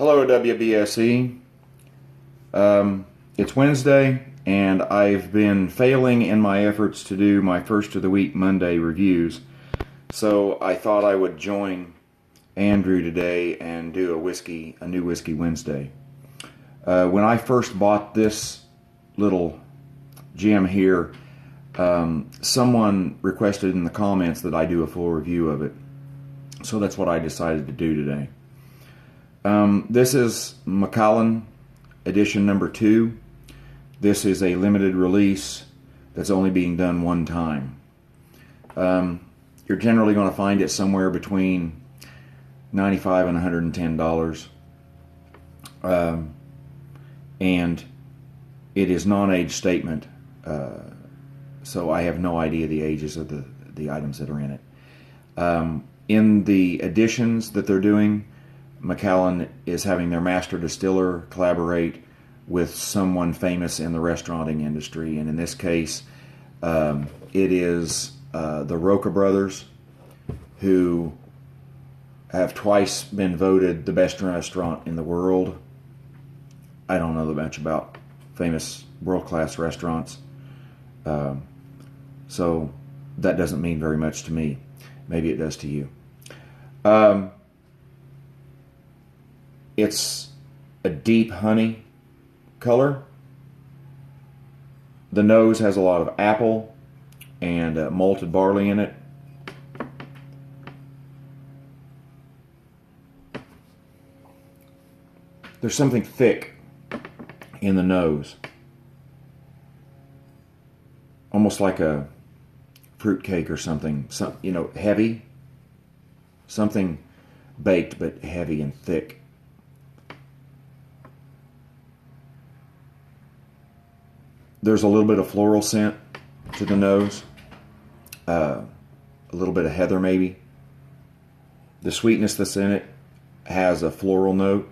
Hello, WBSE. It's Wednesday, and I've been failing in my efforts to do my first of the week Monday reviews. So I thought I would join Andrew today and do a new Whiskey Wednesday. When I first bought this little gem here, someone requested in the comments that I do a full review of it. So that's what I decided to do today. This is Macallan Edition No. 2. This is a limited release that's only being done one time. You're generally going to find it somewhere between $95 and $110. And it is non-age statement, so I have no idea the ages of the items that are in it. In the editions that they're doing, Macallan is having their master distiller collaborate with someone famous in the restauranting industry, and in this case, it is the Roca brothers, who have twice been voted the best restaurant in the world. I don't know much about famous world-class restaurants, so that doesn't mean very much to me. Maybe it does to you. It's a deep honey color. The nose has a lot of apple and malted barley in it. There's something thick in the nose, almost like a fruit cake or something. Heavy. Something baked but heavy and thick. There's a little bit of floral scent to the nose, a little bit of heather maybe. The sweetness that's in it has a floral note.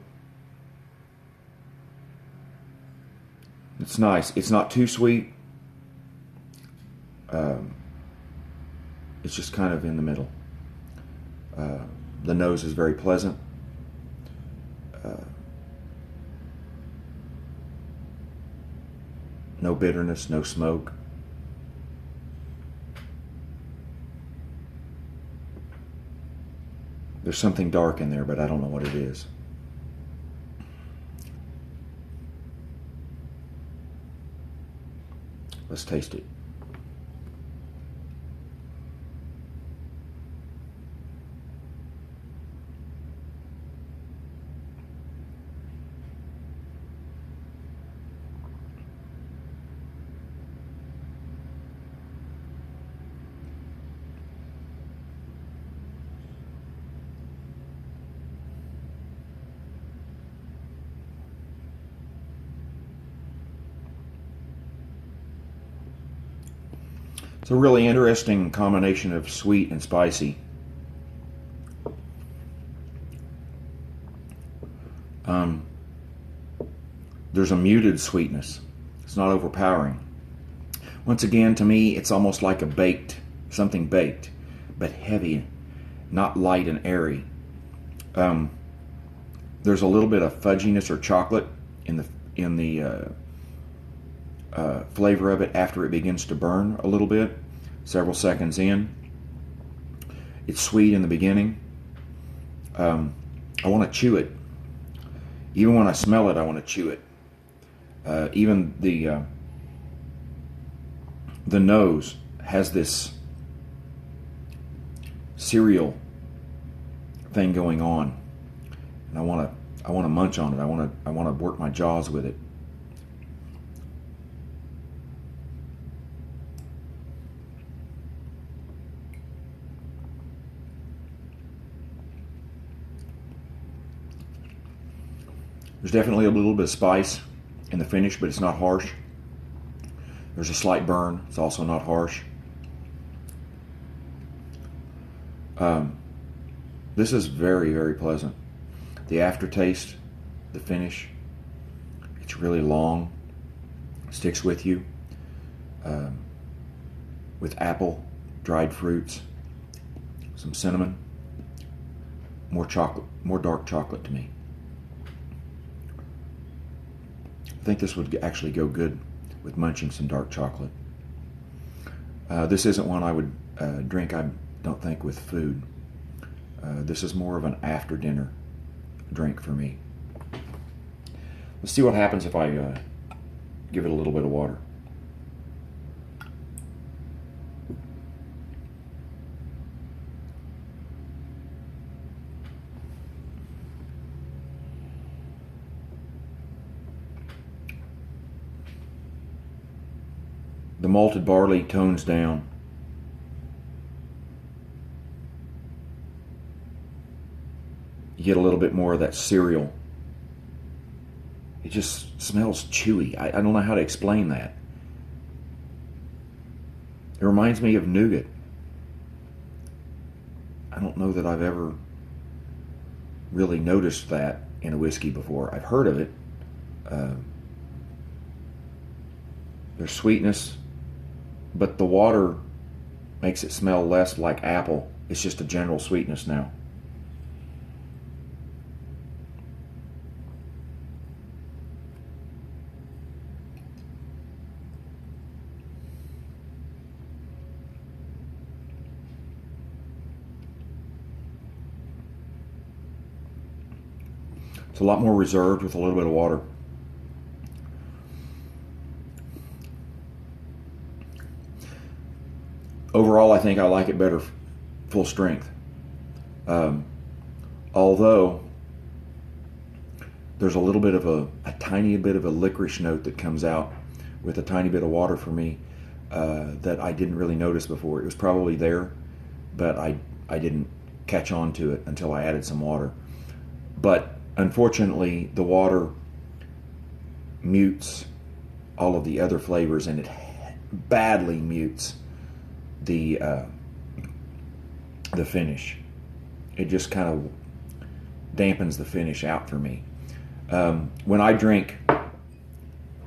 It's nice. It's not too sweet. It's just kind of in the middle. The nose is very pleasant. No bitterness, no smoke. There's something dark in there, but I don't know what it is. Let's taste it. It's a really interesting combination of sweet and spicy. There's a muted sweetness. It's not overpowering. Once again, to me, it's almost like something baked, but heavy, not light and airy. There's a little bit of fudginess or chocolate in the flavor of it after it begins to burn a little bit, several seconds in. It's sweet in the beginning. I want to chew it. Even when I smell it, I want to chew it. Even the nose has this cereal thing going on, and I want to munch on it. I want to work my jaws with it. There's definitely a little bit of spice in the finish, but it's not harsh. There's a slight burn. It's also not harsh. This is very, very pleasant. The aftertaste, the finish, it's really long. Sticks with you. With apple, dried fruits, some cinnamon, more chocolate, more dark chocolate to me. I think this would actually go good with munching some dark chocolate. This isn't one I would drink, I don't think, with food. This is more of an after dinner drink for me. Let's see what happens if I give it a little bit of water. The malted barley tones down. You get a little bit more of that cereal. It just smells chewy. I don't know how to explain that. It reminds me of nougat. I don't know that I've ever really noticed that in a whiskey before. I've heard of it. There's sweetness, but the water makes it smell less like apple. It's just a general sweetness now. It's a lot more reserved with a little bit of water. Overall, I think I like it better full strength. Although there's a little bit of a tiny bit of a licorice note that comes out with a tiny bit of water for me that I didn't really notice before. It was probably there, but I didn't catch on to it until I added some water. But unfortunately, the water mutes all of the other flavors, and it badly mutes the finish. It just kind of dampens the finish out for me. When I drink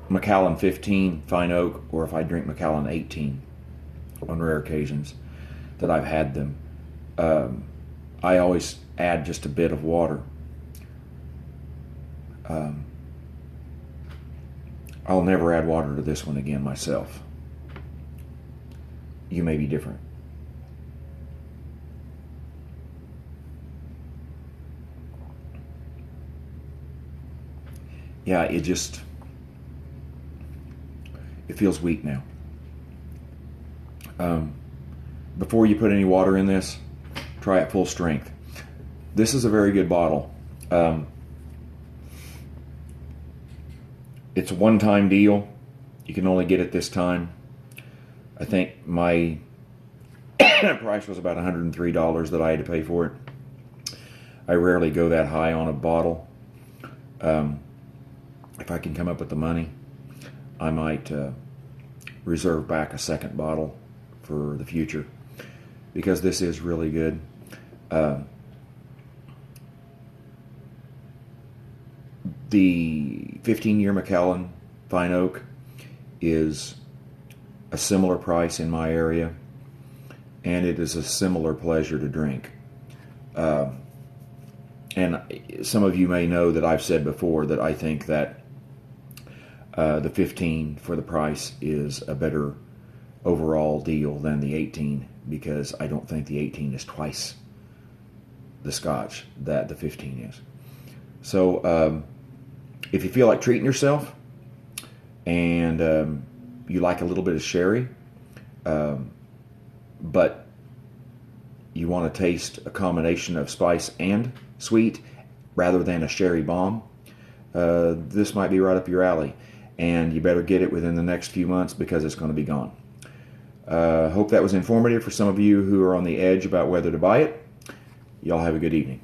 Macallan 15 Fine Oak, or if I drink Macallan 18 on rare occasions that I've had them, I always add just a bit of water. I'll never add water to this one again myself. You may be different. Yeah, it feels weak now. Before you put any water in this, try it full strength. This is a very good bottle. It's a one-time deal. You can only get it this time. I think my price was about $103 that I had to pay for it. I rarely go that high on a bottle. If I can come up with the money, I might reserve back a second bottle for the future, because this is really good. The 15-year Macallan Fine Oak is a similar price in my area, and it is a similar pleasure to drink. And some of you may know that I've said before that I think that the 15 for the price is a better overall deal than the 18, because I don't think the 18 is twice the Scotch that the 15 is. So if you feel like treating yourself and you like a little bit of sherry, but you want to taste a combination of spice and sweet rather than a sherry bomb, this might be right up your alley. And you better get it within the next few months, because it's going to be gone. Hope that was informative for some of you who are on the edge about whether to buy it. Y'all have a good evening.